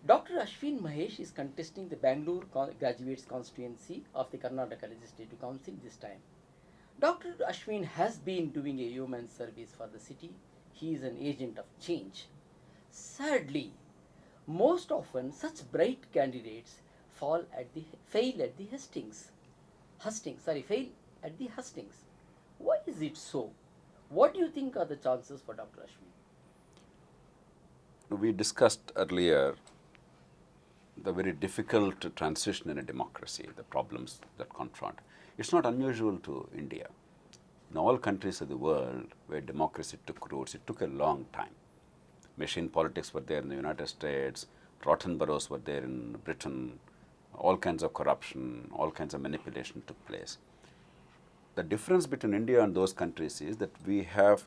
Dr. Ashwin Mahesh is contesting the Bangalore graduates constituency of the Karnataka Legislative Council this time. Dr. Ashwin has been doing a human service for the city. He is an agent of change. Sadly, most often such bright candidates fail at the hustings. Why is it so? What do you think are the chances for Dr. Ashwin? We discussed earlier the very difficult transition in a democracy, the problems that confront. It's not unusual to India. In all countries of the world where democracy took roots, it took a long time. Machine politics were there in the United States, rotten boroughs were there in Britain, all kinds of corruption, all kinds of manipulation took place. The difference between India and those countries is that we have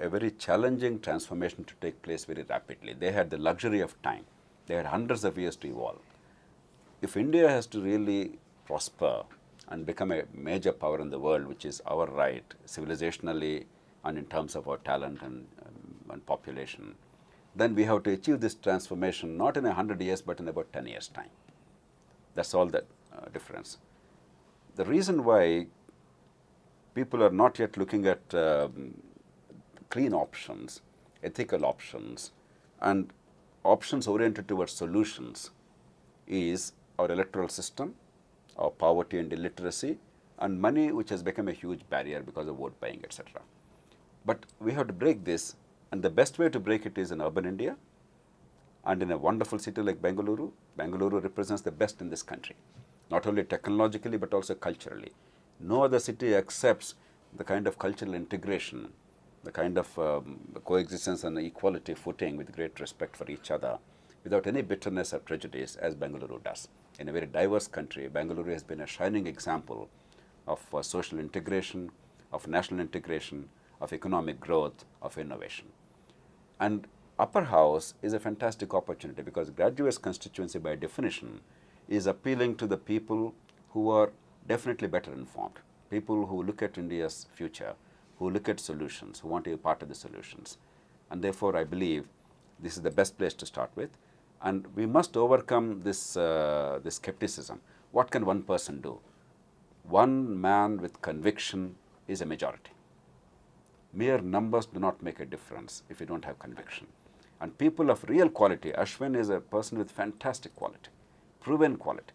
a very challenging transformation to take place very rapidly. They had the luxury of time. They had hundreds of years to evolve. If India has to really prosper and become a major power in the world, which is our right, civilizationally and in terms of our talent and population, then we have to achieve this transformation not in 100 years, but in about 10 years' time. That's all the difference. The reason why people are not yet looking at clean options, ethical options, and options oriented towards solutions is our electoral system, our poverty and illiteracy, and money, which has become a huge barrier because of vote buying, etc. But we have to break this, and the best way to break it is in urban India and in a wonderful city like Bengaluru. Bengaluru represents the best in this country, not only technologically but also culturally. No other city accepts the kind of cultural integration, the kind of coexistence and equality footing with great respect for each other without any bitterness or prejudice as Bengaluru does. In a very diverse country, Bengaluru has been a shining example of social integration, of national integration, of economic growth, of innovation. And upper house is a fantastic opportunity because graduates constituency by definition is appealing to the people who are definitely better informed, people who look at India's future, who look at solutions, who want to be part of the solutions. And therefore, I believe this is the best place to start with. And we must overcome this, this skepticism. What can one person do? One man with conviction is a majority. Mere numbers do not make a difference if you don't have conviction. And people of real quality, Ashwin is a person with fantastic quality, proven quality.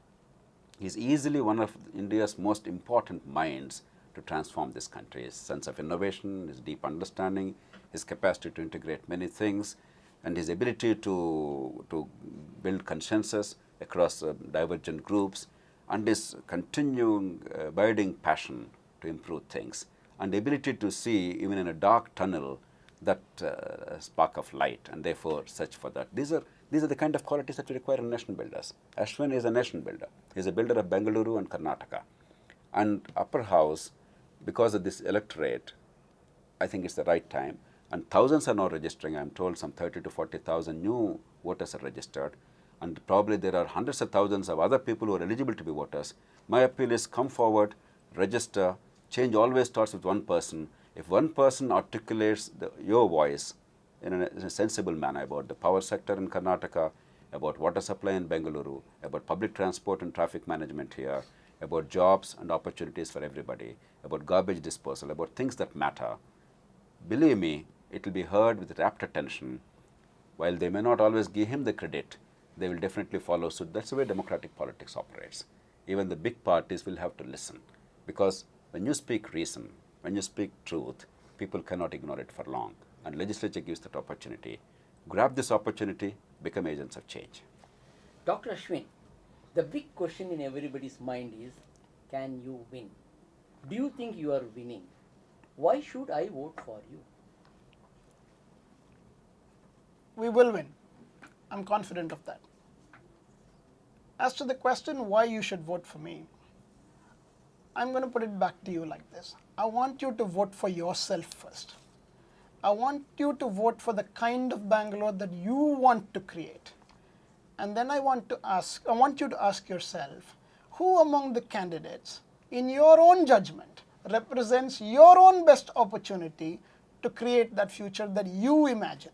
He is easily one of India's most important minds to transform this country. His sense of innovation, his deep understanding, his capacity to integrate many things, and his ability to build consensus across divergent groups, and his continuing abiding passion to improve things, and the ability to see even in a dark tunnel that spark of light, and therefore search for that. These are the kind of qualities that we require in nation builders. Ashwin is a nation builder. He is a builder of Bengaluru and Karnataka. And upper house, because of this electorate, I think it's the right time. And thousands are now registering. I'm told some 30 to 40,000 new voters are registered. And probably there are hundreds of thousands of other people who are eligible to be voters. My appeal is come forward, register. Change always starts with one person. If one person articulates your voice in a sensible manner about the power sector in Karnataka, about water supply in Bengaluru, about public transport and traffic management here, about jobs and opportunities for everybody, about garbage disposal, about things that matter, believe me, it will be heard with rapt attention. While they may not always give him the credit, they will definitely follow suit. That's the way democratic politics operates. Even the big parties will have to listen, because when you speak reason, when you speak truth, people cannot ignore it for long. And legislature gives that opportunity. Grab this opportunity, become agents of change. Dr. Ashwin, the big question in everybody's mind is, can you win? Do you think you are winning? Why should I vote for you? We will win. I'm confident of that. As to the question why you should vote for me, I'm going to put it back to you like this. I want you to vote for yourself first. I want you to vote for the kind of Bangalore that you want to create. And then I want you to ask yourself, who among the candidates, in your own judgment, represents your own best opportunity to create that future that you imagine?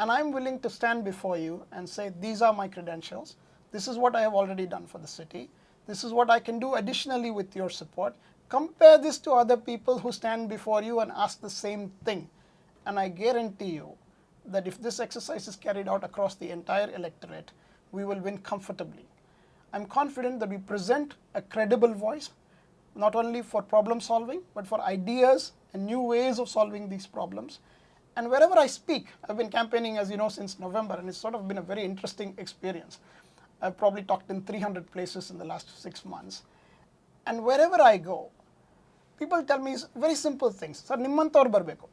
and I'm willing to stand before you and say, these are my credentials, this is what I have already done for the city, this is what I can do additionally with your support. Compare this to other people who stand before you and ask the same thing. And I guarantee you that if this exercise is carried out across the entire electorate, we will win comfortably. I'm confident that we present a credible voice, not only for problem solving, but for ideas and new ways of solving these problems. And wherever I speak, I've been campaigning, as you know, since November, and it's sort of been a very interesting experience. I've probably talked in 300 places in the last 6 months. And wherever I go, people tell me very simple things. Sir, nimmantaur barbeku.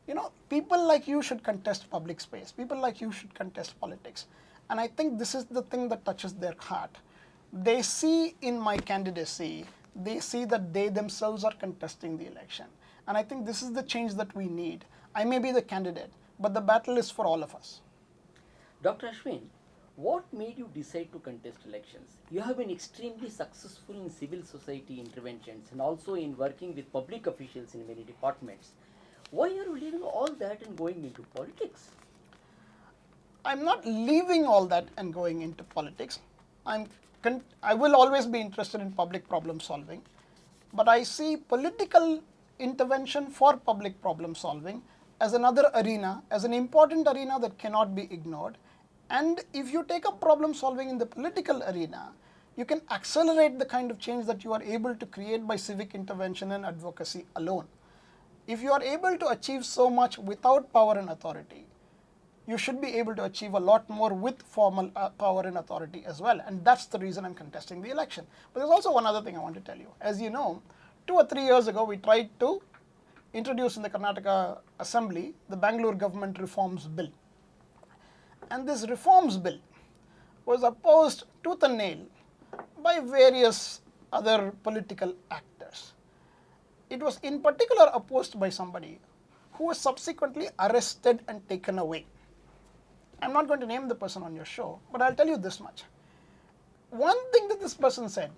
You know, people like you should contest public space. People like you should contest politics. And I think this is the thing that touches their heart. They see in my candidacy, they see that they themselves are contesting the election. And I think this is the change that we need. I may be the candidate, but the battle is for all of us. Dr. Ashwin, what made you decide to contest elections? You have been extremely successful in civil society interventions and also in working with public officials in many departments. Why are you leaving all that and going into politics? I'm not leaving all that and going into politics. I will always be interested in public problem solving, but I see political intervention for public problem solving as another arena, as an important arena that cannot be ignored. And if you take up problem solving in the political arena, you can accelerate the kind of change that you are able to create by civic intervention and advocacy alone. If you are able to achieve so much without power and authority, you should be able to achieve a lot more with formal power and authority as well. And that's the reason I'm contesting the election. But there's also one other thing I want to tell you. As you know, 2 or 3 years ago, we tried to introduce in the Karnataka Assembly the Bangalore Government Reforms Bill. And this Reforms Bill was opposed tooth and nail by various other political actors. It was in particular opposed by somebody who was subsequently arrested and taken away. I'm not going to name the person on your show, but I'll tell you this much. One thing that this person said,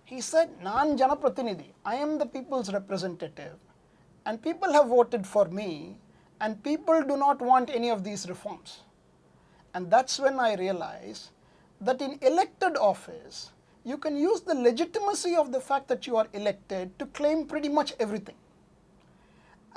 he said, Naan Janapratinidhi, I am the people's representative, and people have voted for me, and people do not want any of these reforms. And that's when I realized that in elected office, you can use the legitimacy of the fact that you are elected to claim pretty much everything.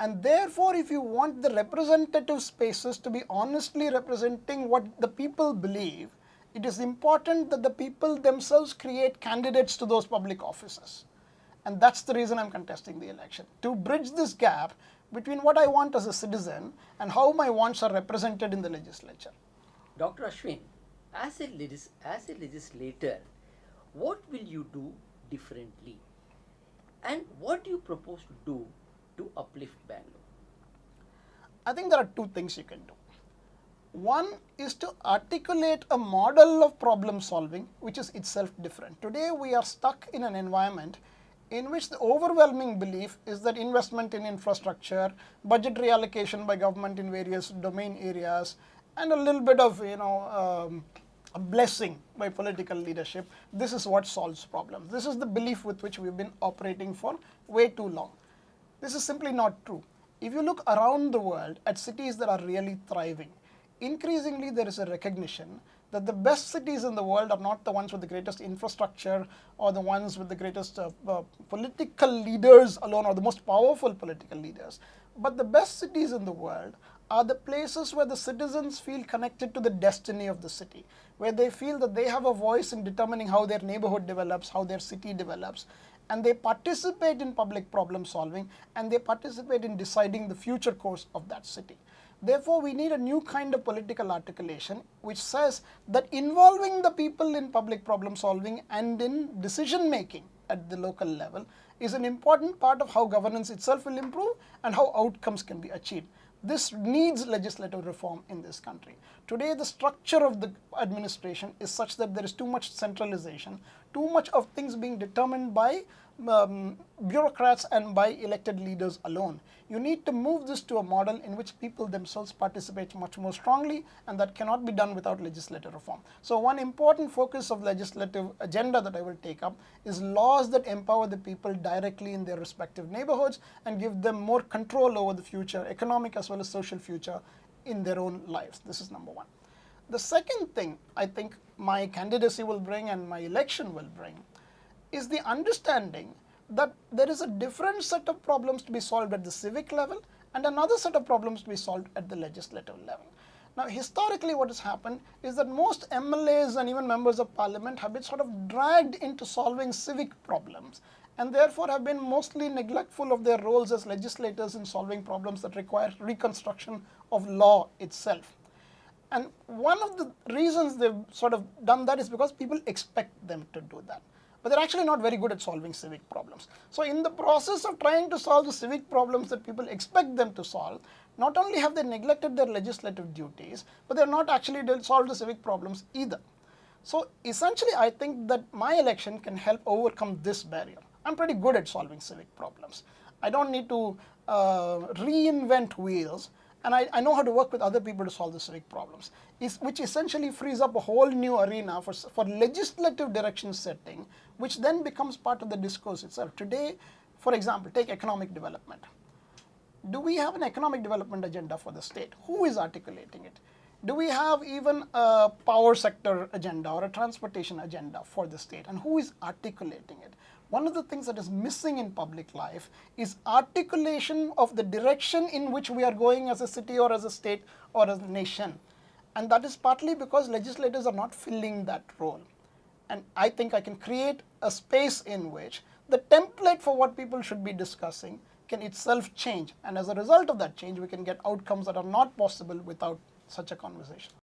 And therefore, if you want the representative spaces to be honestly representing what the people believe, it is important that the people themselves create candidates to those public offices. And that's the reason I'm contesting the election, to bridge this gap between what I want as a citizen and how my wants are represented in the legislature. Dr. Ashwin, as a legislator, what will you do differently? And what do you propose to do to uplift Bangalore? I think there are 2 things you can do. One is to articulate a model of problem solving which is itself different. Today we are stuck in an environment in which the overwhelming belief is that investment in infrastructure, budget reallocation by government in various domain areas, and a little bit of a blessing by political leadership, this is what solves problems. This is the belief with which we've been operating for way too long. This is simply not true. If you look around the world at cities that are really thriving, increasingly there is a recognition that the best cities in the world are not the ones with the greatest infrastructure or the ones with the greatest political leaders alone or the most powerful political leaders, but the best cities in the world are the places where the citizens feel connected to the destiny of the city, where they feel that they have a voice in determining how their neighborhood develops, how their city develops, and they participate in public problem solving, and they participate in deciding the future course of that city. Therefore, we need a new kind of political articulation which says that involving the people in public problem solving and in decision making at the local level is an important part of how governance itself will improve and how outcomes can be achieved. This needs legislative reform in this country. Today, the structure of the administration is such that there is too much centralization, too much of things being determined by bureaucrats and by elected leaders alone. You need to move this to a model in which people themselves participate much more strongly, and that cannot be done without legislative reform. So one important focus of legislative agenda that I will take up is laws that empower the people directly in their respective neighborhoods and give them more control over the future, economic as well as social future in their own lives. This is number one. The second thing I think my candidacy will bring and my election will bring is the understanding that there is a different set of problems to be solved at the civic level and another set of problems to be solved at the legislative level. Now, historically what has happened is that most MLAs and even members of parliament have been sort of dragged into solving civic problems and therefore have been mostly neglectful of their roles as legislators in solving problems that require reconstruction of law itself. And one of the reasons they've sort of done that is because people expect them to do that. But they're actually not very good at solving civic problems. So in the process of trying to solve the civic problems that people expect them to solve, not only have they neglected their legislative duties, but they're not actually solved the civic problems either. So essentially, I think that my election can help overcome this barrier. I'm pretty good at solving civic problems. I don't need to reinvent wheels, and I know how to work with other people to solve the civic problems, which essentially frees up a whole new arena for legislative direction setting, which then becomes part of the discourse itself. Today, for example, take economic development. Do we have an economic development agenda for the state? Who is articulating it? Do we have even a power sector agenda or a transportation agenda for the state? And who is articulating it? One of the things that is missing in public life is articulation of the direction in which we are going as a city or as a state or as a nation. And that is partly because legislators are not filling that role. And I think I can create a space in which the template for what people should be discussing can itself change. And as a result of that change, we can get outcomes that are not possible without such a conversation.